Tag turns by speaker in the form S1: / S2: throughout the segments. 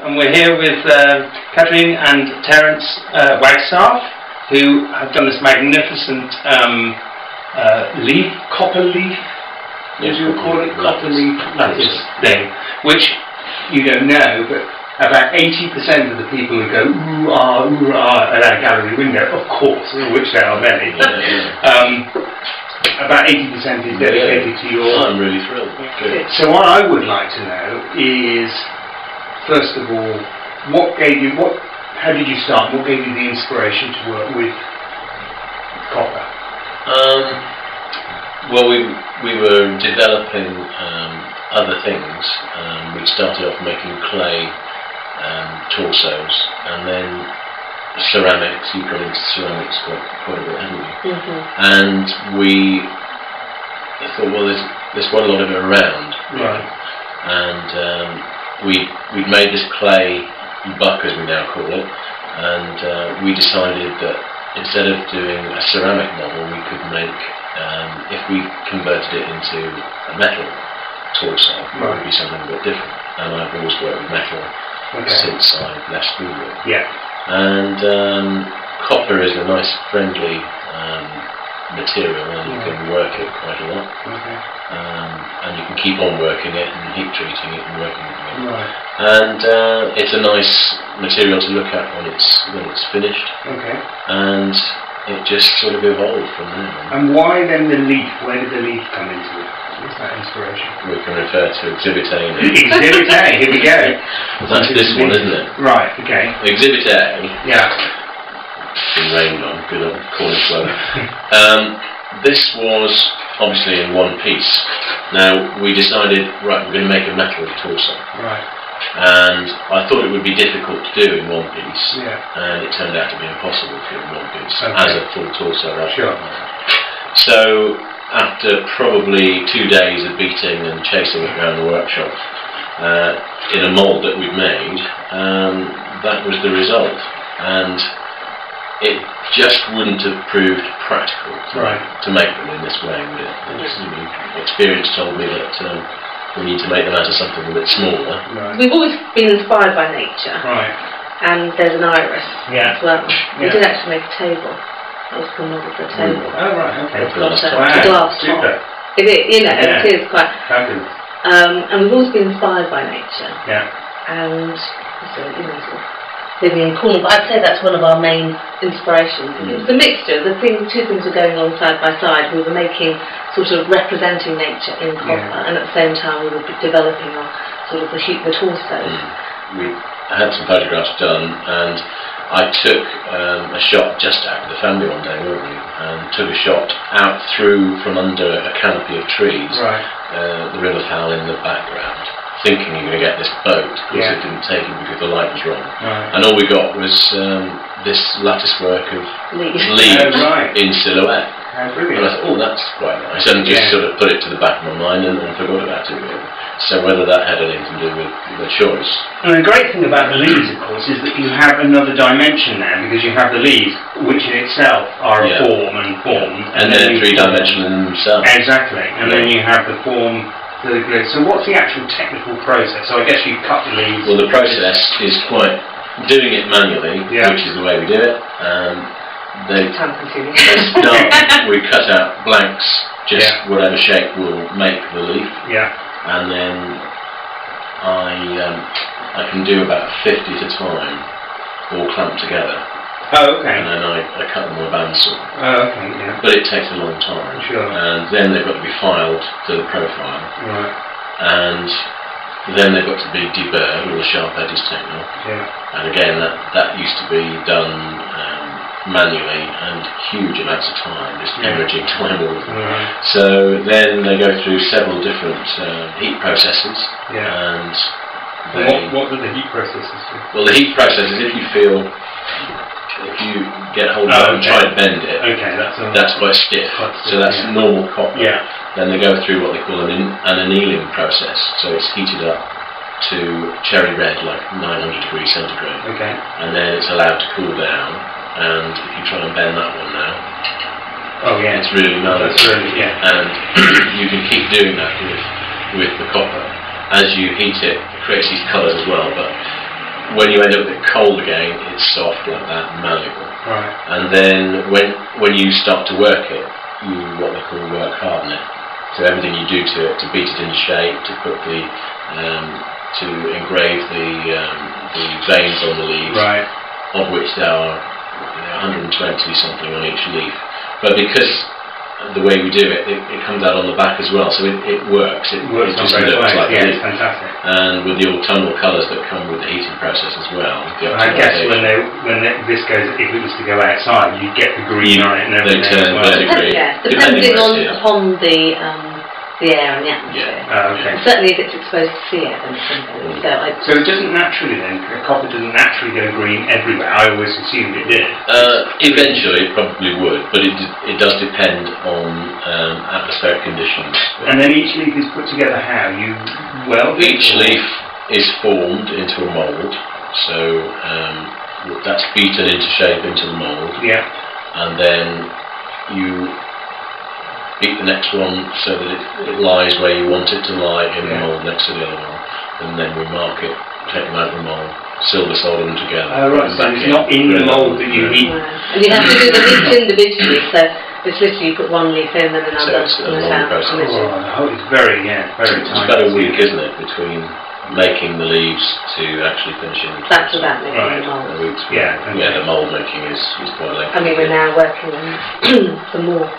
S1: and we're here with Katrina and Terence Wagstaff, who have done this magnificent copper leaf, what do you call it? Copper leaf lattice thing, which you don't know, but about 80% of the people who go ooh ah at our gallery window, of course, which there are many, about 80% is dedicated to your...
S2: I'm really thrilled. Good.
S1: So what I would like to know is, first of all, how did you start? What gave you the inspiration to work with copper?
S2: Well, we were developing other things. We started off making clay torsos, and then ceramics. You've gone into ceramics quite a bit, haven't you? And we thought, well, there's quite a lot of it around,
S1: right?
S2: And we'd made this clay buck, as we now call it, and we decided that instead of doing a ceramic model, we could make, if we converted it into a metal torso, it would be something a bit different. And I've always worked with metal since I left school.
S1: Yeah.
S2: And copper is a nice, friendly material, and you can work it quite a lot. And you can keep on working it and heat treating it and working with it.
S1: Right.
S2: And it's a nice material to look at when it's finished. And it just sort of evolved from there.
S1: And why then the leaf? Where did the leaf come into it? What's that inspiration?
S2: We can refer to Exhibit A.
S1: Exhibit A, here we go.
S2: That's this one, isn't it?
S1: Right, okay.
S2: Exhibit A.
S1: Yeah.
S2: Been rained on, good old Cornish weather. This was obviously in one piece. Now we decided, right, we're going to make a metal torso.
S1: Right.
S2: And I thought it would be difficult to do in one piece.
S1: Yeah.
S2: And it turned out to be impossible to do in one piece as a full torso.
S1: Sure.
S2: So after probably 2 days of beating and chasing it around the workshop in a mould that we'd made, that was the result. And it just wouldn't have proved practical to make them in this way, would it? Experience told me that we need to make them out of something a bit smaller.
S3: We've always been inspired by nature. And there's an iris as well. We did actually make a table. That was the model for a table.
S1: Oh right, okay.
S3: It's got a glass top. It is, it is quite fabulous. And we've always been inspired by nature. And so, sort of living in Cornwall. But I'd say that's one of our main inspirations. It was a mixture. Two things were going on side by side. We were making, sort of representing nature in copper, and at the same time we were developing our sort of the torsos.
S2: We had some photographs done, and I took a shot just out of the family one day, weren't we? And took a shot out through from under a canopy of trees, the river fowl in the background, thinking you're going to get this boat, because it didn't take it because the light was wrong. And all we got was this lattice work of leaves in silhouette. And I thought, oh, that's quite nice, and just sort of put it to the back of my mind and forgot about it really. So whether that had anything to do with the choice. And the great thing about the leaves, of course, is that you have another dimension there, because you have the leaves, which in itself are a form and formed. And they're three-dimensional in themselves. Exactly. And then you have the form to the grid. So what's the actual technical process? So I guess you cut the leaves. Well, the process is quite doing it manually, which is the way we do it. They start, we cut out blanks, just whatever shape will make the leaf. And then I can do about 50 at a time, all clamped together. And then I cut them with a bandsaw. But it takes a long time. And then they've got to be filed to the profile. And then they've got to be deburred, all the sharp edges taken off. And again, that used to be done manually, and huge amounts of time, just hemorrhaging time all of them. So then they go through several different heat processes. And what do the heat processes do? Well, the heat processes, if you get hold of it and try to bend it, that's quite stiff. So that's normal copper. Then they go through what they call an annealing process. So it's heated up to cherry red, like 900 degrees centigrade. And then it's allowed to cool down. And if you try and bend that one now, it's really nice. And you can keep doing that with the copper. As you heat it, it creates these colours as well, but when you end up with it cold again, it's soft like that, malleable.
S1: Right.
S2: And then when you start to work it, you what they call work harden it. So everything you do to it, to beat it into shape, to put the to engrave the veins on the leaves,
S1: right.
S2: of which there are 120 something on each leaf. But because the way we do it, it comes out on the back as well, so it works. It just looks like a leaf.
S1: Fantastic.
S2: And with the autumnal colours that come with the heating process as well.
S1: I guess when this goes, if it was to go outside, you'd get the green on it and everything.
S2: They turn green.
S3: Yeah, depending upon the air and the atmosphere.
S1: Yeah. Oh, okay.
S3: Certainly if it's exposed to sea air, then it's going to go.
S1: So it doesn't naturally then, copper doesn't naturally go green everywhere. I always assumed it did.
S2: Eventually it probably would, but it does depend on atmospheric conditions.
S1: And then each leaf is put together how? You weld?
S2: Each leaf is formed into a mould, so that's beaten into shape into the mould.
S1: Yeah.
S2: And then you beat the next one so that it lies where you want it to lie in the mould next to the other one, and then we mark it, take them out of the mould, silver solder them together.
S1: Oh right, so it's not in the mould that you heat.
S3: And you have to do the leaves individually, so it's literally you put one leaf in and another.
S2: So it's a long process.
S1: It's very tight.
S2: It's about a week, isn't it, between making the leaves to actually finishing the
S3: That's about making the mould.
S2: The mould making is quite lengthy.
S3: I mean, we're now working on some more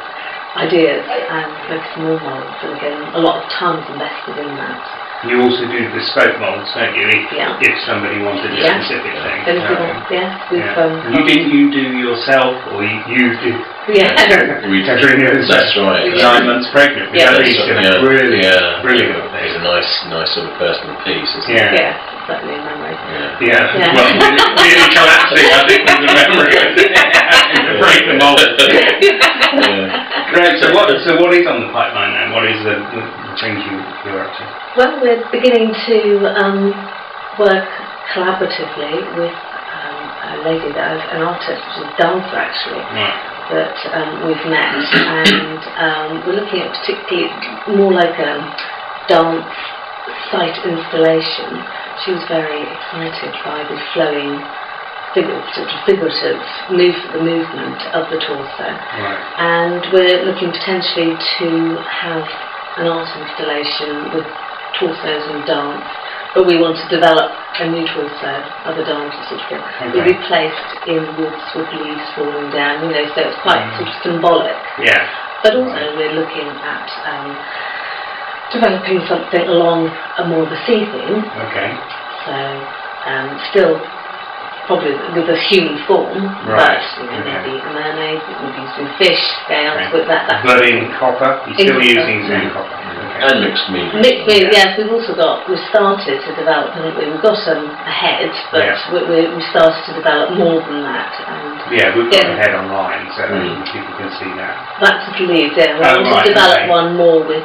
S3: ideas and make some more moulds, and again, a lot of time's invested in that.
S1: You also do bespoke moulds, don't you? If somebody wanted a specific thing. You do yourself, or you do?
S3: Yeah.
S1: Katrina is
S2: that's right.
S1: 9 months pregnant.
S3: Yeah.
S1: Brilliant.
S2: It's a nice sort of personal piece, isn't it?
S3: Yeah, certainly a memory.
S1: Yeah. Well, really collapsing, I think, with the memory. Break the mould. Great. So what is on the pipeline then? What is the things you're up to?
S3: Well, we're beginning to work collaboratively with a lady an artist, which is a dancer actually, that we've met, and we're looking at particularly more like a dance site installation. She was very excited by the flowing figurative movement of the torso, and we're looking potentially to have an art installation with torsos and dance, but we want to develop a new torso of a dancer sort of thing. Will be placed in woods with leaves falling down, so it's quite sort of symbolic. Yeah. But also we're looking at developing something along more of a sea theme. Okay. So still probably with a human form, but maybe a mermaid, maybe some fish, scales, with that.
S1: But in copper, you're still using some copper.
S2: And mixed media.
S3: Mixed media, yes. We've started to develop, haven't we? We've got a head, but we started to develop more than that. And
S1: we've got a head online, so people can see that.
S3: That's the lead, We want to develop one more with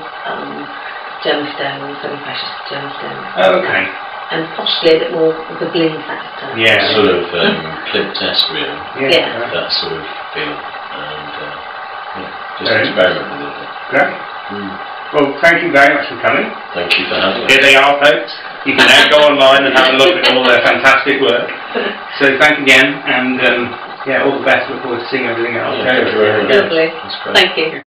S3: gemstones, semi-precious gemstones.
S1: Oh, okay.
S3: And possibly a bit more of the bling factor.
S2: Yeah, sort of Clint-esque, really.
S3: Yeah.
S2: That sort of feel, and just experiment with it.
S1: Great. Well, thank you very much for coming.
S2: Thank you for having me.
S1: Here they are, folks. You can now go online and have a look at all their fantastic work. So thank you again, and all the best. Look forward to seeing everything else.
S3: Lovely. Thank you.